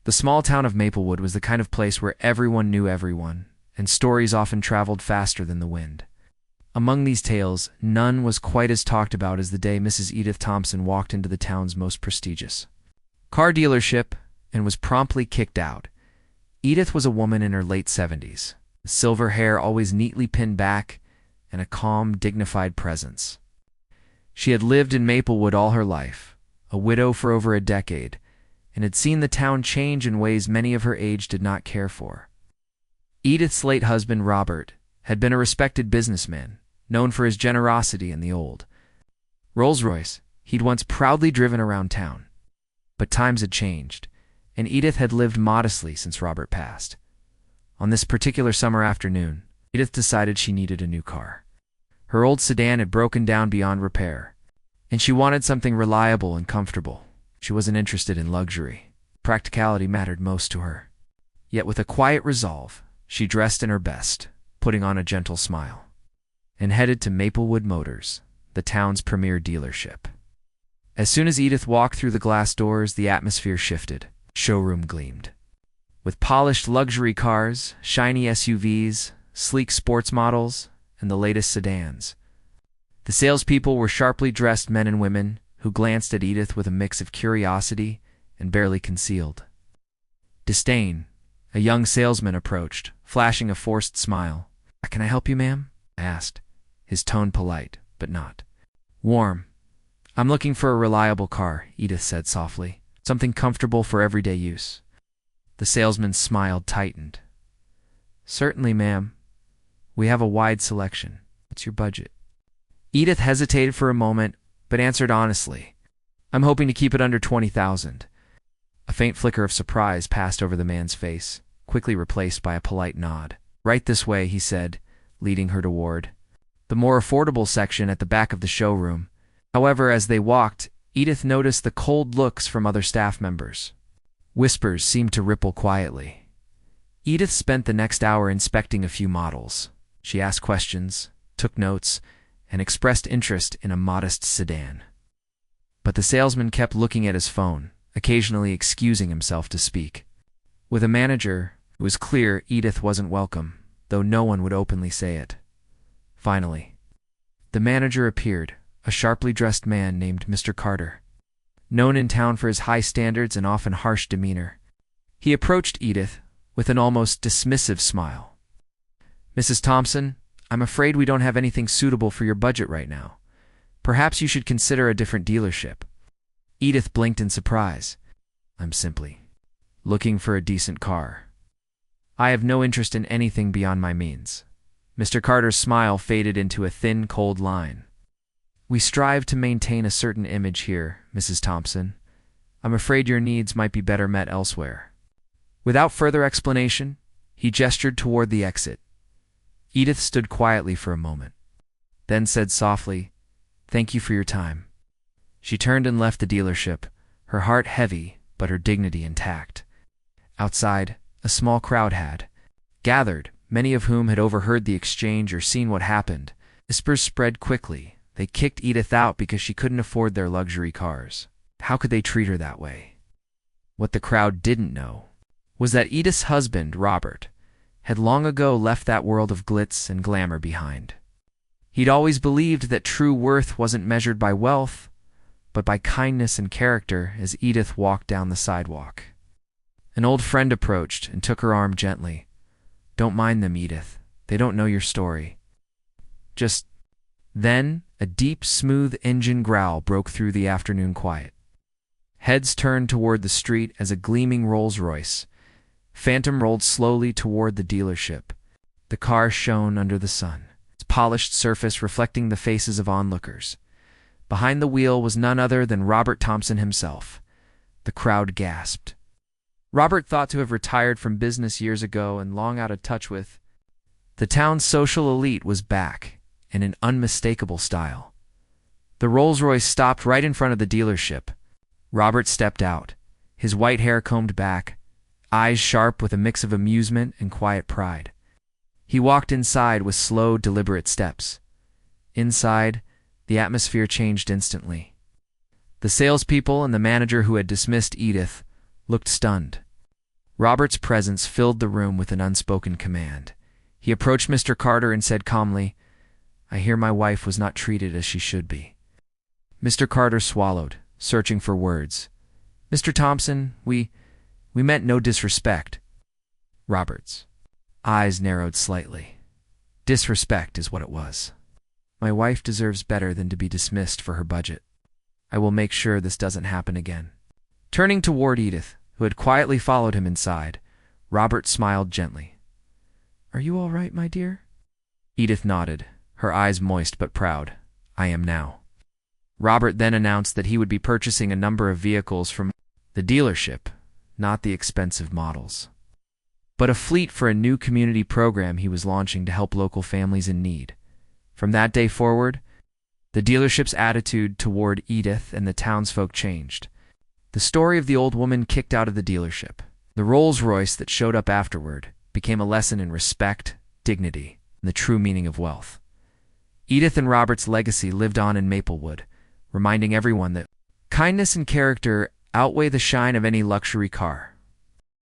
The small town of Maplewood was the kind of place where everyone knew everyone, and stories often traveled faster than the wind. Among these tales, none was quite as talked about as the day Mrs. Edith Thompson walked into the town's most prestigious car dealership and was promptly kicked out. Edith was a woman in her late 70s, silver hair always neatly pinned back, and a calm, dignified presence. She had lived in Maplewood all her life, a widow for over a decade, and had seen the town change in ways many of her age did not care for. Edith's late husband, Robert, had been a respected businessman, known for his generosity in the old Rolls-Royce he'd once proudly driven around town. But times had changed, and Edith had lived modestly since Robert passed. On this particular summer afternoon, Edith decided she needed a new car. Her old sedan had broken down beyond repair, and she wanted something reliable and comfortable. She wasn't interested in luxury. Practicality mattered most to her. Yet with a quiet resolve, she dressed in her best, putting on a gentle smile, and headed to Maplewood Motors, the town's premier dealership. As soon as Edith walked through the glass doors, the atmosphere shifted. Showroom gleamed. With polished luxury cars, shiny SUVs, sleek sports models, and the latest sedans. The salespeople were sharply dressed men and women who glanced at Edith with a mix of curiosity and barely concealed disdain. A young salesman approached, flashing a forced smile. "Can I help you, ma'am?" I asked, his tone polite, but not warm. "I'm looking for a reliable car," Edith said softly. "Something comfortable for everyday use." The salesman's smile tightened. "Certainly, ma'am. We have a wide selection. What's your budget?" Edith hesitated for a moment, but answered honestly. "I'm hoping to keep it under $20,000. A faint flicker of surprise passed over the man's face, quickly replaced by a polite nod. "Right this way," he said, leading her toward the more affordable section at the back of the showroom. However, as they walked, Edith noticed the cold looks from other staff members. Whispers seemed to ripple quietly. Edith spent the next hour inspecting a few models. She asked questions, took notes, and expressed interest in a modest sedan. But the salesman kept looking at his phone, occasionally excusing himself to speak. With a manager, it was clear Edith wasn't welcome, though no one would openly say it. Finally, the manager appeared, a sharply dressed man named Mr. Carter, known in town for his high standards and often harsh demeanor. He approached Edith with an almost dismissive smile. "Mrs. Thompson, I'm afraid we don't have anything suitable for your budget right now. Perhaps you should consider a different dealership." Edith blinked in surprise. "I'm simply looking for a decent car. I have no interest in anything beyond my means." Mr. Carter's smile faded into a thin, cold line. "We strive to maintain a certain image here, Mrs. Thompson. I'm afraid your needs might be better met elsewhere." Without further explanation, he gestured toward the exit. Edith stood quietly for a moment, then said softly, "Thank you for your time." She turned and left the dealership, her heart heavy but her dignity intact. Outside, a small crowd had gathered, many of whom had overheard the exchange or seen what happened. Whispers spread quickly. They kicked Edith out because she couldn't afford their luxury cars. How could they treat her that way? What the crowd didn't know was that Edith's husband, Robert, had long ago left that world of glitz and glamour behind. He'd always believed that true worth wasn't measured by wealth, but by kindness and character. As Edith walked down the sidewalk, an old friend approached and took her arm gently. "Don't mind them, Edith. They don't know your story." Just then, a deep, smooth engine growl broke through the afternoon quiet. Heads turned toward the street as a gleaming Rolls-Royce Phantom rolled slowly toward the dealership. The car shone under the sun, its polished surface reflecting the faces of onlookers. Behind the wheel was none other than Robert Thompson himself. The crowd gasped. Robert, thought to have retired from business years ago and long out of touch with the town's social elite, was back, in an unmistakable style. The Rolls-Royce stopped right in front of the dealership. Robert stepped out, his white hair combed back, eyes sharp with a mix of amusement and quiet pride. He walked inside with slow, deliberate steps. Inside, the atmosphere changed instantly. The salespeople and the manager who had dismissed Edith looked stunned. Robert's presence filled the room with an unspoken command. He approached Mr. Carter and said calmly, "I hear my wife was not treated as she should be." Mr. Carter swallowed, searching for words. "Mr. Thompson, we meant no disrespect." Robert's eyes narrowed slightly. Disrespect is what it was. "My wife deserves better than to be dismissed for her budget. I will make sure this doesn't happen again." Turning toward Edith, who had quietly followed him inside, Robert smiled gently. "Are you all right, my dear?" Edith nodded, her eyes moist but proud. "I am now." Robert then announced that he would be purchasing a number of vehicles from the dealership, not the expensive models, but a fleet for a new community program he was launching to help local families in need. From that day forward, the dealership's attitude toward Edith and the townsfolk changed. The story of the old woman kicked out of the dealership, the Rolls-Royce that showed up afterward, became a lesson in respect, dignity, and the true meaning of wealth. Edith and Robert's legacy lived on in Maplewood, reminding everyone that kindness and character outweigh the shine of any luxury car.